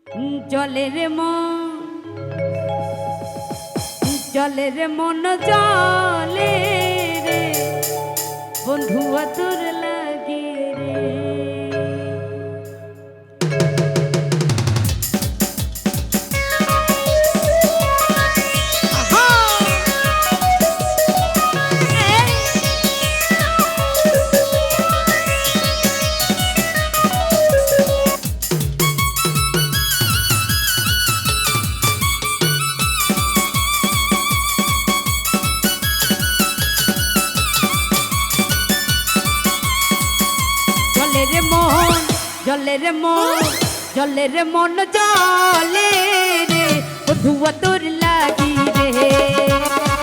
জলে রে মন জলে রে বন্ধু তোর লাগে রে। জলে রে মন জলে রে বন্ধু তোর লাগি রে।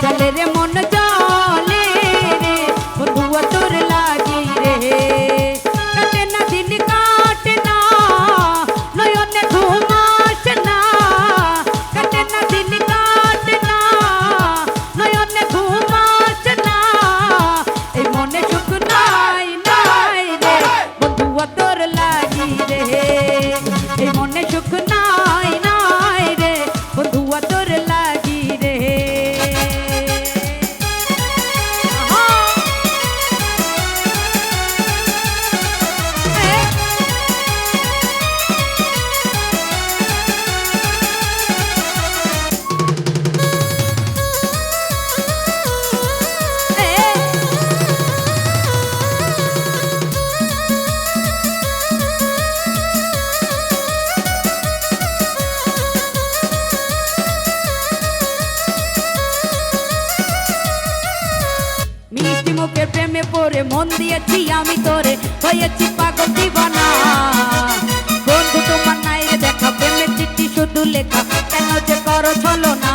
জলে রে মন জলে রে বন্ধু তোর লাগি রে। কাটে না দিন কাটে না নয়নে ঘুম আসে না। কাটে না দিন কাটে না নয়নে ঘুম আসে না। এই মনে সুখ নাই নাই রে বন্ধু তোর লাগি রে। এই মনে সুখ নাই নাই রে বন্ধু তোর লাগি রে। মিষ্টি মুখের প্রেমে পড়ে মন দিয়েছি আমি তোরে, হয়েছি পাগল দিবানা। বন্ধু তোমার নাই রে দেখা, প্রেমের চিঠি শুধু লেখা, কেন যে করো ছলনা।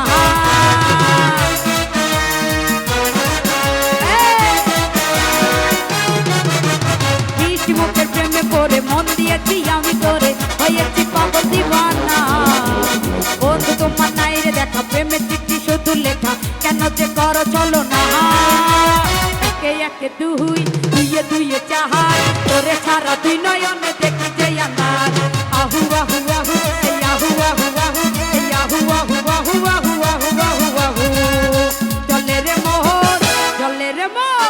মিষ্টি মুখের প্রেমে পড়ে মন দিয়েছি আমি তোরে, হয়েছি পাগল দিবানা। বন্ধু তোমার নাই রে দেখা, প্রেমের চিঠি শুধু লেখা, কেন যে করো ছলনা। একে একে দুই দুইয়ে দুইয়ে চাহার, তোরে ছাড়া দুই নয়নে দেখি যে আন্ধার। আহু আহু আহু এই আহু আহু আহু এই আহু আহু আহু আহু আহু আহু আহু। জলে রে মোহন জলে রে মন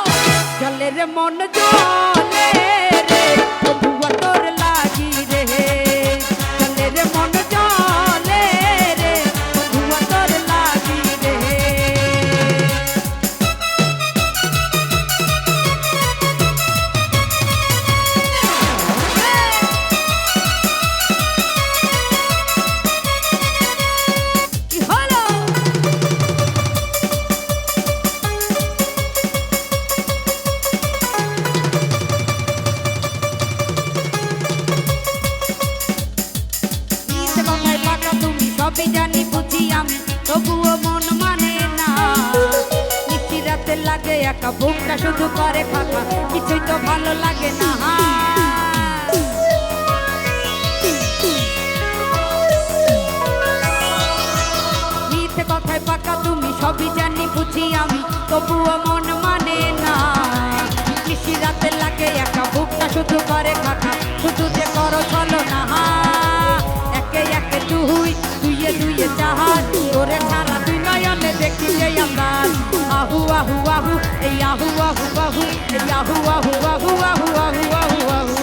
জলে রে মন জলে রে বন্ধু তোর লাগি রে। জলে রে মন জলে রে বন্ধু তোর লাগি রে। সবই জানি বুঝি আমি, তবুও মন মানে না। নিশি রাতে লাগে একা, বুকটা শুধু করে ফাঁকা, কিছুই তো ভালো লাগে না। মিথ্যে কথায় পাকা তুমি, সবই জানি বুঝি আমি, তবুও মন মানে না। নিশি রাতে লাগে একা, বুকটা শুধু করে ফাঁকা, শুধু যে করো ছলনা। একে একে দুই দুইয়ে দুইয়ে চাহার, তোরে ছাড়া দুই নয়নে দেখি যে আন্ধার। আহু আহু আহু এই আহু আহু আহু এই আহু আহু আহু আহু আহু আহু আহু।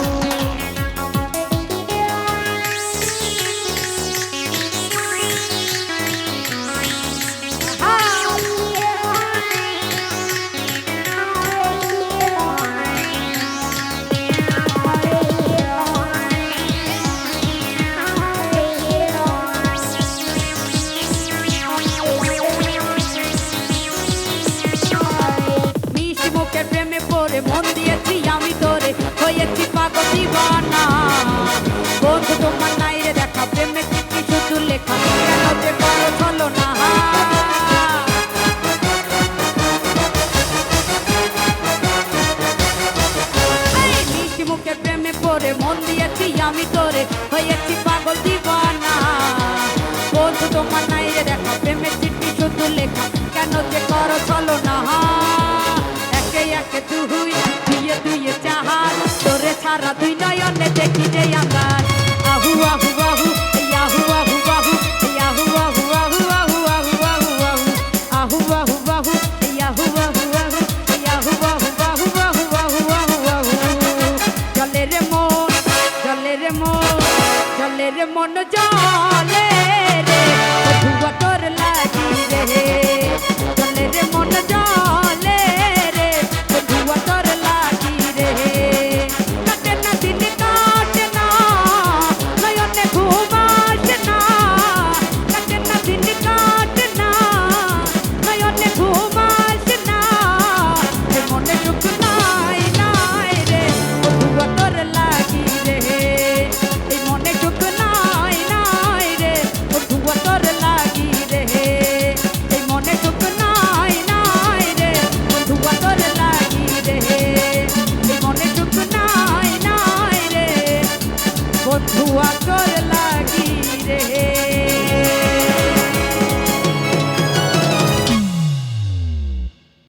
মন দিয়েছি আমি তোরে, হয়েছি পাগল দিবানা। বন্ধু তোমার নাই রে দেখা, প্রেমের চিঠি শুধু লেখা, কেন যে করো ছলনা। মিষ্টি মুখের প্রেমে পড়ে মন দিয়েছি আমি তোরে, হয়েছি পাগল দিবানা। বন্ধু তোমার নাই রে দেখা, প্রেমের চিঠি শুধু লেখা, কেন যে করো ছলনা। একে একে দুই দুইয়ে দুইয়ে চাহার, তোরে ছাড়া দুই নয়নে দেখি যে আন্ধার। আহু আহু আহু এই আহু রে মন জলে রে বধুয়া তোর লাগি রে জলে রে মন জলে